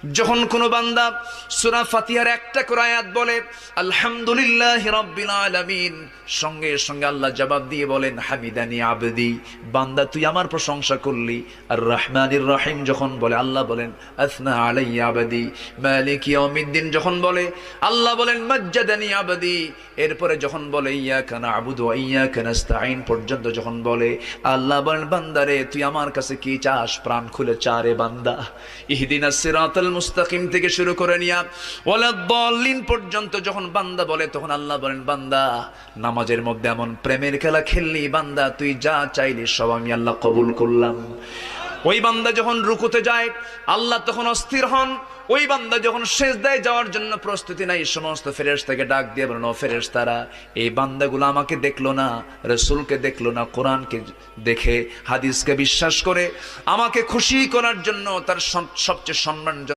যখন কোন বান্দা সূরা ফাতিহার একটা করে আয়াত বলে আলহামদুলিল্লাহি রাব্বিল আলামিন, সঙ্গে সঙ্গে আল্লাহ জবাব দিয়ে বলেন হামিদানি আবদি, বান্দা তুই আমার প্রশংসা করলি। আর রহমানির রহিম যখন বলে আল্লাহ বলেন আসনা আলাইয়া আবদি। মালিক ইয়াউমিদ্দিন যখন বলে আল্লাহ বলেন মাজ্জাদানি আবদি। এরপরে যখন বলে ইয়াকা না'বুদু ওয়া ইয়াকা নাস্তাঈন পর্যন্ত যখন বলে আল্লাহ বলেন বান্দারে তুই আমার কাছে কি চাস, প্রাণ খুলে চারে বান্দা। ইহদিনাস সিরাতাল মুস্তাকিম থেকে শুরু করে নিয়া ওয়ালাদ-দাল্লিন পর্যন্ত যখন বান্দা বলে তখন আল্লাহ বলেন বান্দা নামাজের মধ্যে এমন প্রেমের খেলা খেললি, বান্দা তুই যা চাইলি সব আমি আল্লাহ কবুল করলাম। ওই বান্দা যখন রুকুতে যায় আল্লাহ তখন অস্থির হন। ওই বান্দা যখন সিজদায় যাওয়ার জন্য প্রস্তুতি নাই, সমস্ত ফেরেশতাকে ডাক দিয়ে বলেন ও ফেরেশতারা, এই বান্দাগুলো আমাকে দেখলো না, রাসূলকে দেখলো না, কোরআনকে দেখে হাদিসকে বিশ্বাস করে আমাকে খুশি করার জন্য তার সবচেয়ে সম্মান